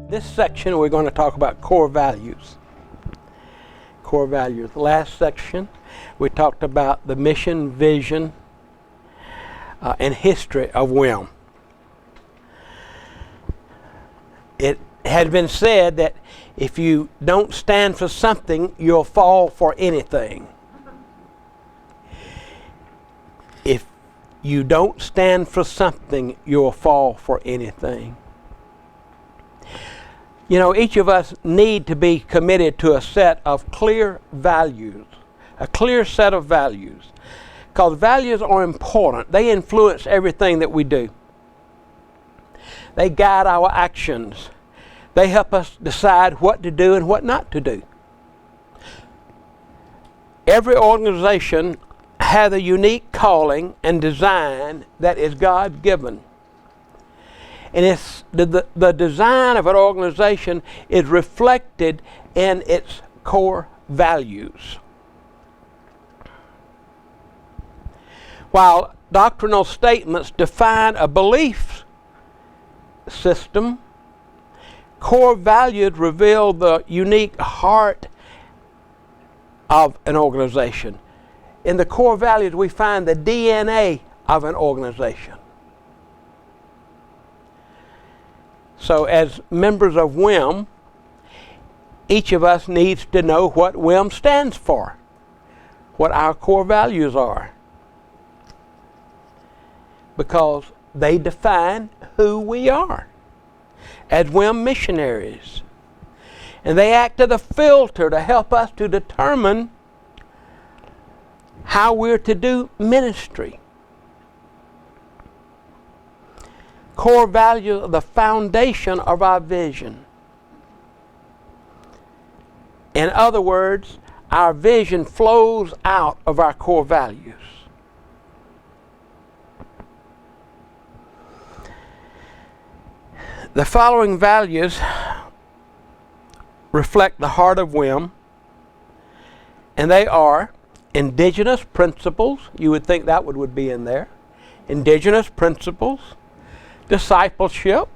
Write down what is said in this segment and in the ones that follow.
This section we're going to talk about core values. Core values. Last section we talked about the mission, vision, and history of WIM. It has been said that if you don't stand for something, you'll fall for anything. If you don't stand for something, you'll fall for anything. You know, each of us need to be committed to a set of clear values, a clear set of values. Because values are important. They influence everything that we do. They guide our actions. They help us decide what to do and what not to do. Every organization has a unique calling and design that is God-given. And it's the design of an organization is reflected in its core values. While doctrinal statements define a belief system, core values reveal the unique heart of an organization. In the core values, we find the DNA of an organization. So as members of WIM, each of us needs to know what WIM stands for, what our core values are, because they define who we are as WIM missionaries. And they act as a filter to help us to determine how we're to do ministry. Core values are the foundation of our vision. In other words, our vision flows out of our core values. The following values reflect the heart of WIM, and they are Indigenous principles. You would think that would be in there. Indigenous principles, discipleship,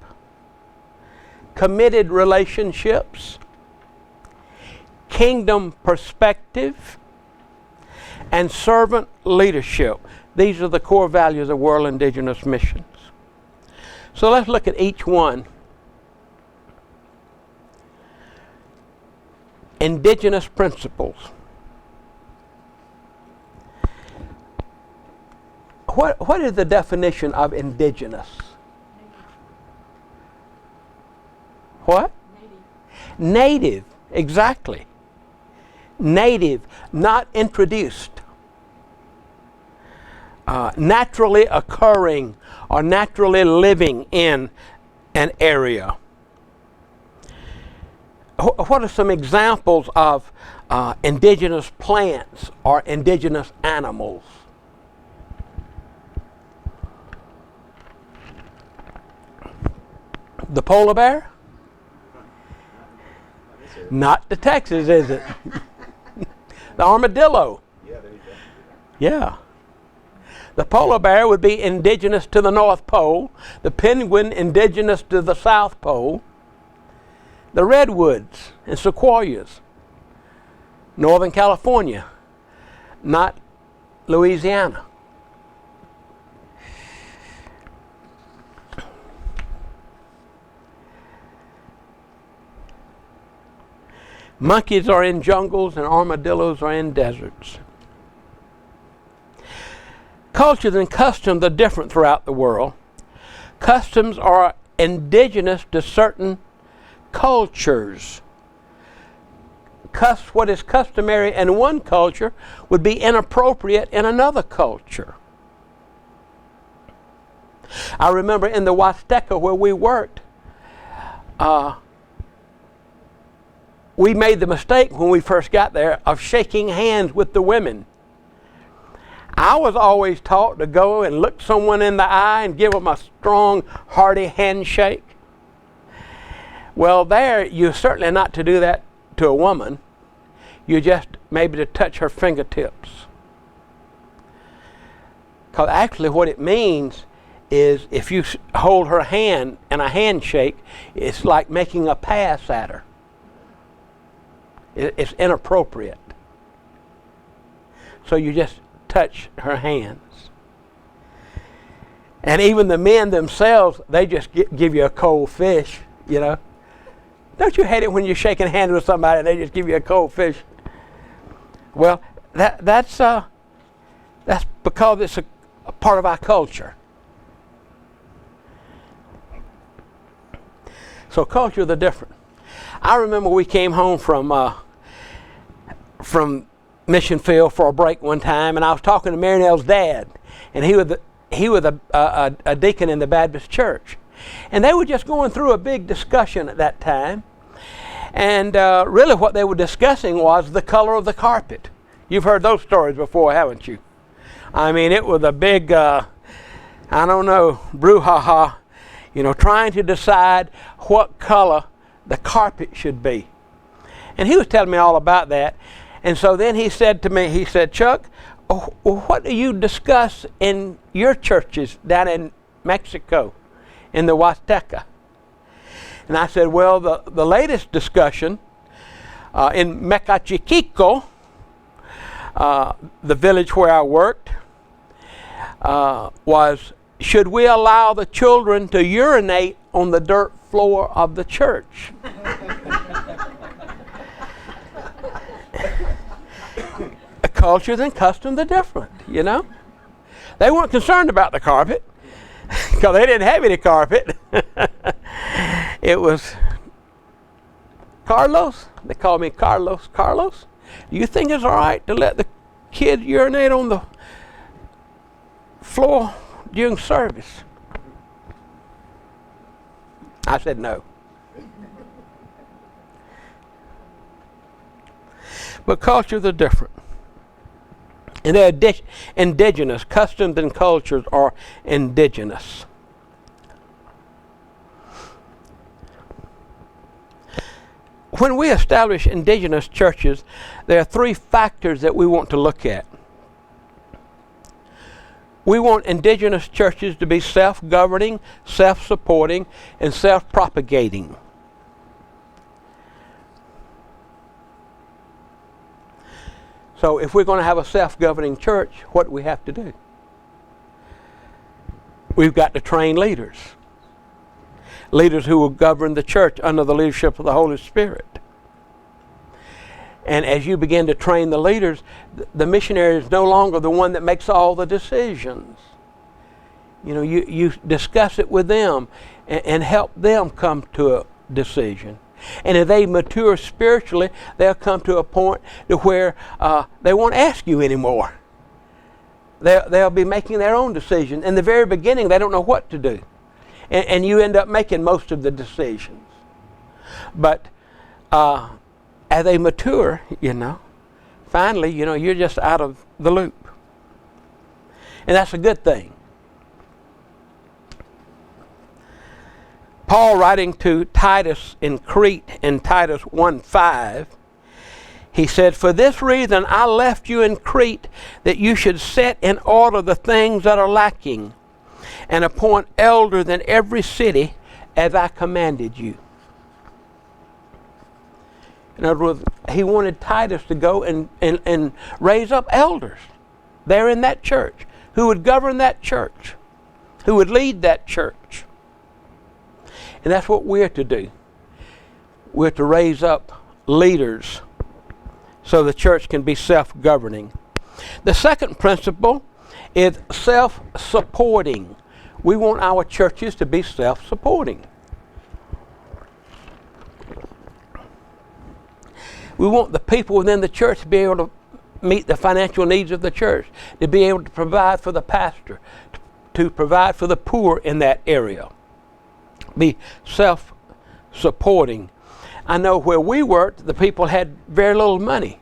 committed relationships, kingdom perspective, and servant leadership. These are the core values of World Indigenous Missions. So let's look at each one. Indigenous principles. What is the definition of indigenous? What? Native, exactly. Native, not introduced. Naturally occurring or naturally living in an area. What are some examples of indigenous plants or indigenous animals? The polar bear? Not the Texas, is it? The armadillo. Yeah. The polar bear would be indigenous to the North Pole. The penguin indigenous to the South Pole. The redwoods and sequoias, Northern California, not Louisiana. Monkeys are in jungles and armadillos are in deserts. Cultures and customs are different throughout the world. Customs are indigenous to certain cultures. What is customary in one culture would be inappropriate in another culture. I remember in the Huasteca where we worked, we made the mistake when we first got there of shaking hands with the women. I was always taught to go and look someone in the eye and give them a strong, hearty handshake. Well, there, you're certainly not to do that to a woman. You just maybe to touch her fingertips. Because actually what it means is if you hold her hand in a handshake, it's like making a pass at her. It's inappropriate. So you just touch her hands. And even the men themselves, they just give you a cold fish, you know. Don't you hate it when you're shaking hands with somebody and they just give you a cold fish? Well, that's because it's a part of our culture. So cultures are different. I remember we came home from mission field for a break one time, and I was talking to Mary Nell's dad, and he was a deacon in the Baptist church, and they were just going through a big discussion at that time, and really what they were discussing was the color of the carpet. You've heard those stories before, haven't you? I mean, it was a big, I don't know, brouhaha, you know, trying to decide what color the carpet should be. And he was telling me all about that. And so then he said to me, he said, Chuck, what do you discuss in your churches down in Mexico, in the Huasteca? And I said, well, the latest discussion in Mecachiquico, the village where I worked, was, should we allow the children to urinate on the dirt floor of the church? Cultures and customs are different, you know. They weren't concerned about the carpet because they didn't have any carpet. It was Carlos. They called me Carlos. Carlos, do you think it's all right to let the kids urinate on the floor during service? I said no. But cultures are different. And they're indigenous. Customs and cultures are indigenous. When we establish indigenous churches, there are three factors that we want to look at. We want indigenous churches to be self-governing, self-supporting, and self-propagating. So if we're going to have a self-governing church, what do we have to do? We've got to train leaders. Leaders who will govern the church under the leadership of the Holy Spirit. And as you begin to train the leaders, the missionary is no longer the one that makes all the decisions. You know, you discuss it with them and help them come to a decision. And if they mature spiritually, they'll come to a point to where they won't ask you anymore. They'll be making their own decision. In the very beginning, they don't know what to do. And you end up making most of the decisions. But as they mature, you know, finally, you know, you're just out of the loop. And that's a good thing. Paul, writing to Titus in Crete in Titus 1:5, he said, for this reason I left you in Crete, that you should set in order the things that are lacking, and appoint elders in every city as I commanded you. In other words, he wanted Titus to go and raise up elders there in that church, who would govern that church, who would lead that church. And that's what we're to do. We're to raise up leaders so the church can be self-governing. The second principle is self-supporting. We want our churches to be self-supporting. We want the people within the church to be able to meet the financial needs of the church, to be able to provide for the pastor, to provide for the poor in that area. Be self-supporting. I know where we worked, the people had very little money,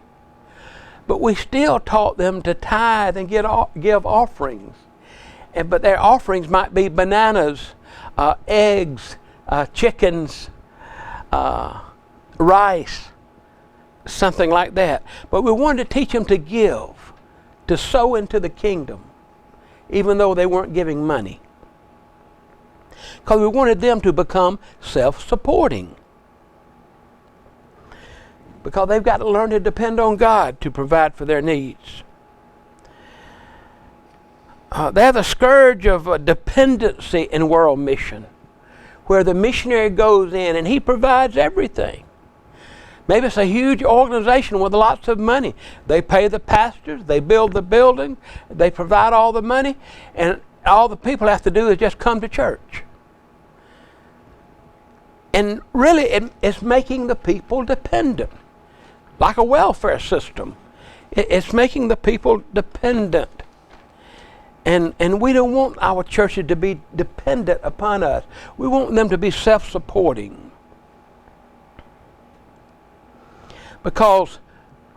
but we still taught them to tithe and give offerings. But their offerings might be bananas, eggs, chickens, rice, something like that. But we wanted to teach them to give, to sow into the kingdom, even though they weren't giving money. because we wanted them to become self-supporting. Because they've got to learn to depend on God to provide for their needs. They're the scourge of dependency in world mission, where the missionary goes in and he provides everything. Maybe it's a huge organization with lots of money. They pay the pastors, they build the building, they provide all the money, and all the people have to do is just come to church. And really, it's making the people dependent, like a welfare system. It's making the people dependent. And we don't want our churches to be dependent upon us. We want them to be self-supporting. Because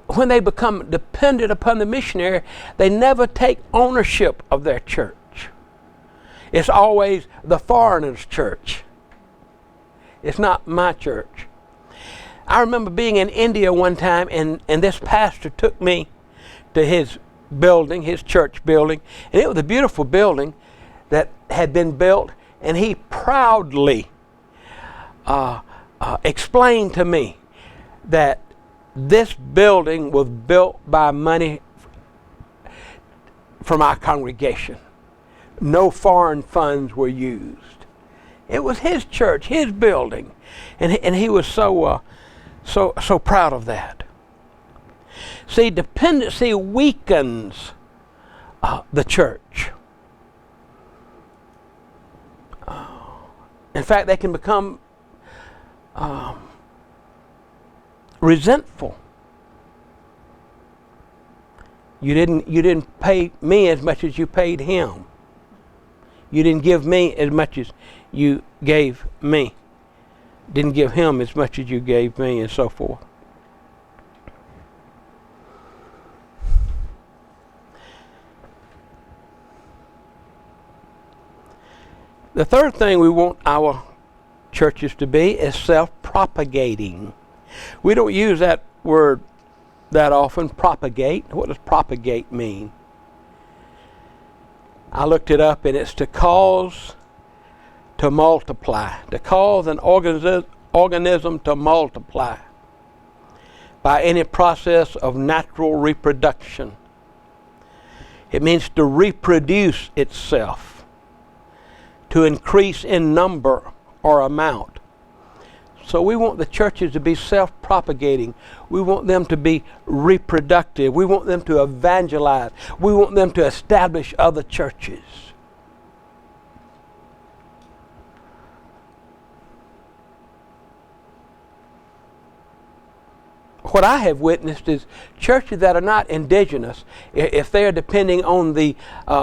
when they become dependent upon the missionary, they never take ownership of their church. It's always the foreigner's church. It's not my church. I remember being in India one time, and this pastor took me to his building, his church building, and it was a beautiful building that had been built, and he proudly explained to me that this building was built by money from our congregation. No foreign funds were used. It was his church, his building, and he was so proud of that. See, dependency weakens the church. In fact, they can become resentful. You didn't pay me as much as you paid him. You didn't give me as much as you gave me. Didn't give him as much as you gave me, and so forth. The third thing we want our churches to be is self-propagating. We don't use that word that often, propagate. What does propagate mean? I looked it up, and it's to cause to multiply, to cause an organism to multiply by any process of natural reproduction. It means to reproduce itself, to increase in number or amount. So we want the churches to be self-propagating. We want them to be reproductive. We want them to evangelize. We want them to establish other churches. What I have witnessed is churches that are not indigenous, if they are depending on the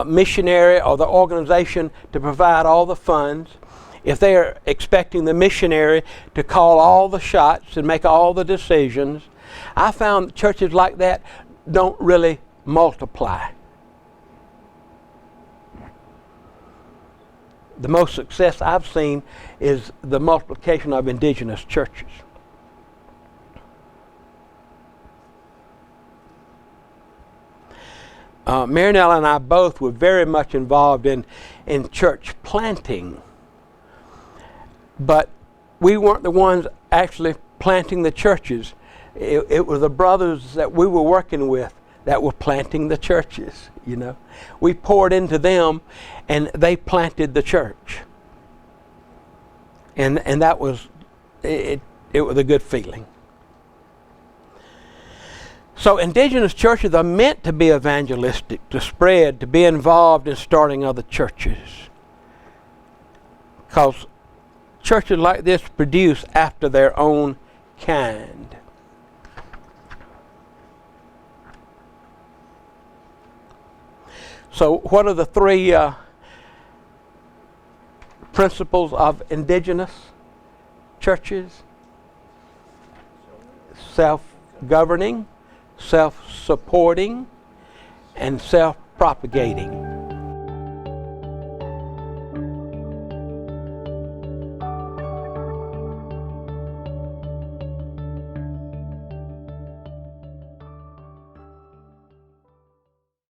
missionary or the organization to provide all the funds, if they are expecting the missionary to call all the shots and make all the decisions, I found churches like that don't really multiply. The most success I've seen is the multiplication of indigenous churches. Marinelle and I both were very much involved in church planting. But we weren't the ones actually planting the churches. It was the brothers that we were working with that were planting the churches, you know. We poured into them, and they planted the church. And that was, it was a good feeling. So indigenous churches are meant to be evangelistic, to spread, to be involved in starting other churches. Because churches like this produce after their own kind. So what are the three principles of indigenous churches? Self-governing, self-supporting, and self-propagating.